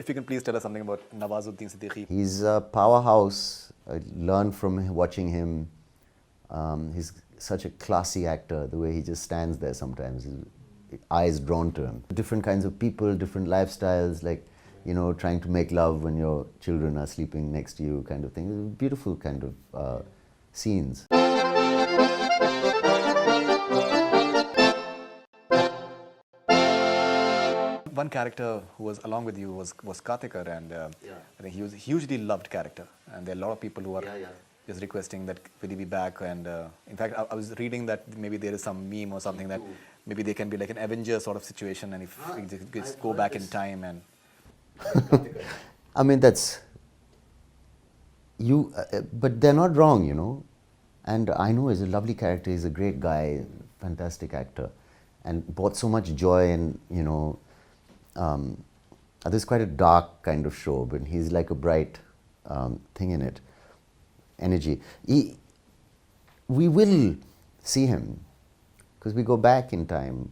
if you can please tell us something about Nawazuddin Siddiqui. He's a powerhouse. I learned from watching him. He's such a classy actor, the way he just stands there sometimes. His eyes drawn to him. Different kinds of people, different lifestyles, like, you know, trying to make love when your children are sleeping next to you kind of thing. Beautiful kind of scenes. One character who was along with you was Karthikar, and I think he was a hugely loved character. And there are a lot of people who are just requesting that will he be back. And in fact, I was reading that maybe there is some meme or something that maybe they can be like an Avenger sort of situation, and if we just go back in time and. I mean, that's you, but they're not wrong, you know. And I know he's a lovely character. He's a great guy, fantastic actor, and brought so much joy. And you know, this is quite a dark kind of show, but he's like a bright thing in it, energy. We will see him because we go back in time.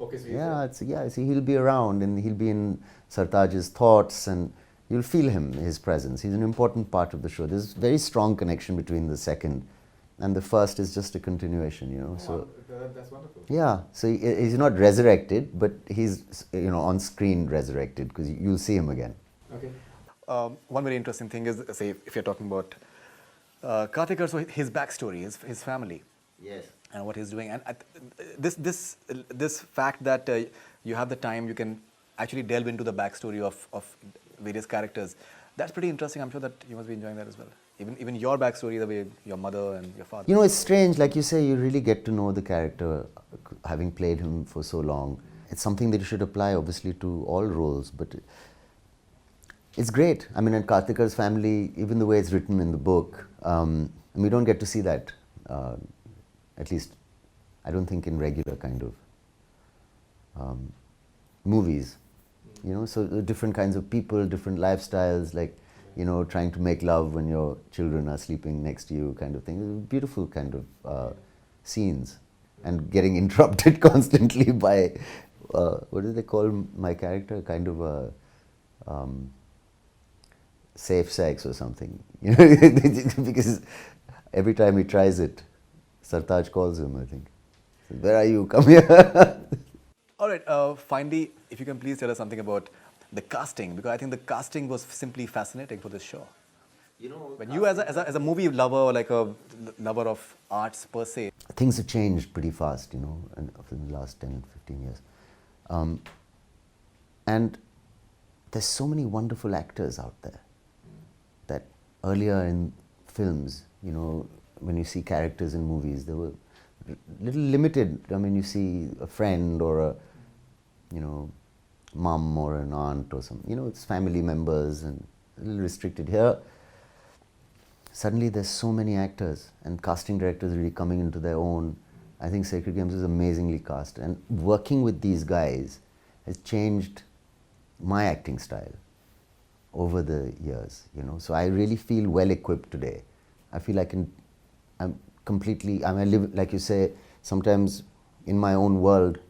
Okay, so See, he'll be around and he'll be in Sartaj's thoughts, and you'll feel his presence. He's an important part of the show. There's a very strong connection between the second and the first is just a continuation, you know. So that's wonderful. yeah, so he's not resurrected, but he's, you know, on screen resurrected because you'll see him again. Okay. One very interesting thing is, say, if you're talking about Karthikar, so his backstory, his family. Yes. And what he's doing, and this fact that you have the time, you can actually delve into the backstory of various characters. That's pretty interesting. I'm sure that you must be enjoying that as well. Even your backstory, the way your mother and your father. You know, it's strange. Like you say, you really get to know the character, having played him for so long. It's something that you should apply, obviously, to all roles. But it's great. I mean, and Karthikar's family, even the way it's written in the book, and we don't get to see that. At least, I don't think in regular kind of movies, you know, so different kinds of people, different lifestyles, like, you know, trying to make love when your children are sleeping next to you kind of thing. Beautiful kind of scenes, and getting interrupted constantly by, what do they call my character? Kind of a safe sex or something, you know, because every time he tries it, Sartaj calls him, I think. Says, "Where are you? Come here." All right. Finally, if you can please tell us something about the casting, because I think the casting was simply fascinating for this show. You know, when you, as a movie lover, or like a lover of arts per se, things have changed pretty fast, you know, in the last 10, 15 years. And there's so many wonderful actors out there that earlier in films, you know, when you see characters in movies, they were little limited. I mean, you see a friend or a, you know, mum or an aunt or some, you know, it's family members and a little restricted. Here, suddenly there's so many actors and casting directors really coming into their own. I think Sacred Games is amazingly cast, and working with these guys has changed my acting style over the years, you know. So I really feel well equipped today. I feel I'm completely, I live, like you say, sometimes in my own world.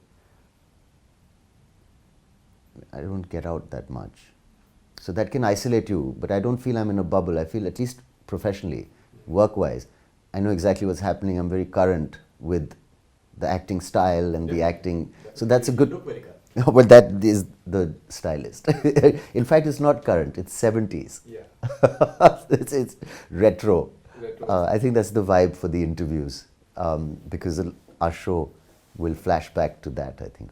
I don't get out that much. So that can isolate you, but I don't feel I'm in a bubble. I feel, at least professionally, work-wise, I know exactly what's happening. I'm very current with the acting style and the acting. So that's a good. look very current. But that is the stylist. In fact, it's not current. It's 70s. Yeah. It's retro. I think that's the vibe for the interviews, because our show will flash back to that, I think.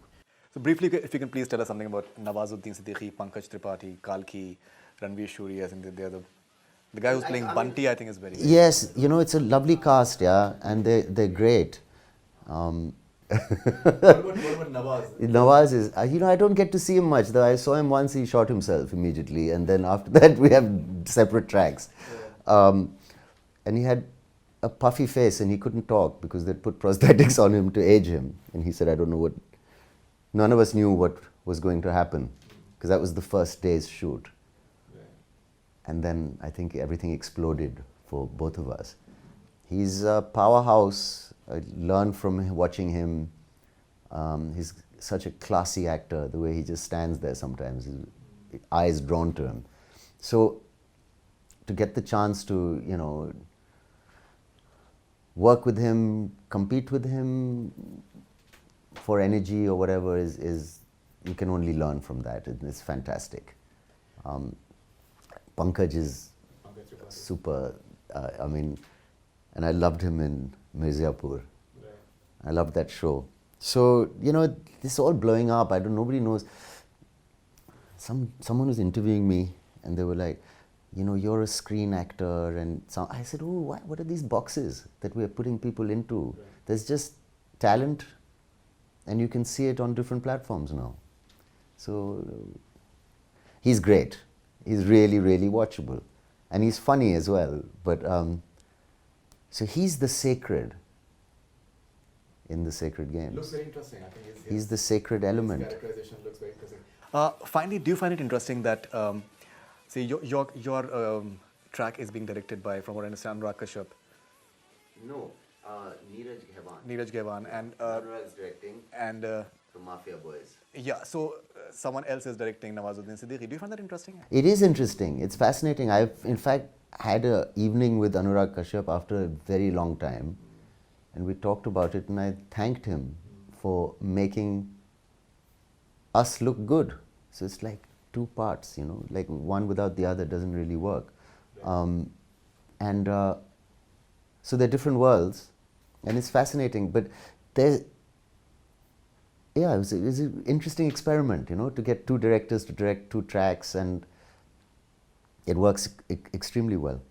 So briefly, if you can please tell us something about Nawazuddin Siddiqui, Pankaj Tripathi, Kalki, Ranveer Shuri. I think they're the guy who's playing Bunty, I think, is very good. Yes, you know, it's a lovely cast, yeah, and they're great. What about Nawaz? Nawaz is, you know, I don't get to see him much. Though I saw him once, he shot himself immediately, and then after that we have separate tracks. And he had a puffy face and he couldn't talk because they'd put prosthetics on him to age him. And he said, I don't know what, none of us knew what was going to happen, because that was the first day's shoot. And then I think everything exploded for both of us. He's a powerhouse. I learned from watching him. He's such a classy actor, the way he just stands there sometimes. His eyes drawn to him. So to get the chance to, you know, work with him, compete with him for energy or whatever is you can only learn from that. It's fantastic. Pankaj is super. I mean, and I loved him in Mirzapur. I loved that show. So, you know, this is all blowing up. Nobody knows. Someone was interviewing me and they were like, you know, you're a screen actor. And I said, oh, what are these boxes that we're putting people into? There's just talent and you can see it on different platforms now. So he's great. He's really, really watchable. And he's funny as well. But so he's the sacred in the Sacred Games. Looks very interesting. I think he's the sacred element. Characterization looks very interesting. Finally, do you find it interesting that, say, your track is being directed by, from what I understand, Anurag Kashyap? No, Neeraj Ghewan. Neeraj Ghewan and Anurag's directing. And The Mafia Boys. yeah, so someone else is directing Nawazuddin Siddiqui. Do you find that interesting? It is interesting. It's fascinating. I've, in fact, had an evening with Anurag Kashyap after a very long time. And we talked about it and I thanked him for making us look good. So it's like two parts, you know, like one without the other doesn't really work. So they're different worlds and it's fascinating. But there's, yeah, it was an interesting experiment, you know, to get two directors to direct two tracks and it works extremely well.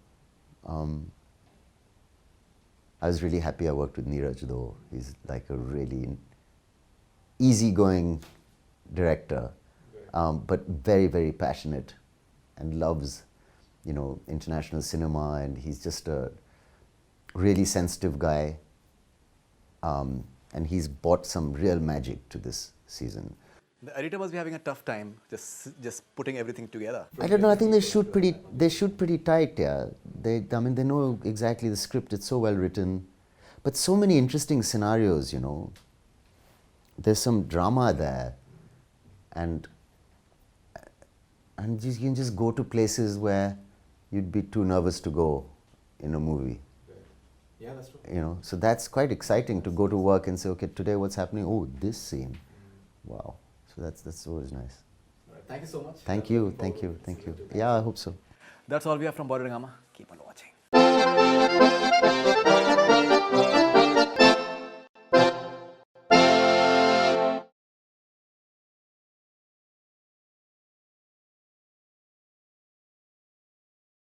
I was really happy I worked with Neeraj though. He's like a really easygoing director, but very, very passionate and loves, you know, international cinema and he's just a really sensitive guy. And he's brought some real magic to this season. The editor must be having a tough time just putting everything together. I don't know. I think they shoot pretty tight. Yeah, I mean, they know exactly the script. It's so well written, but so many interesting scenarios. You know, there's some drama there, and you can just go to places where you'd be too nervous to go in a movie. Yeah, that's true. You know, so that's quite exciting to go to work and say, okay, today what's happening? Oh, this scene. Wow. So that's always nice. All right. Thank you so much. Thank you. Yeah, I hope so. That's all we have from Bollywood Hungama. Keep on watching.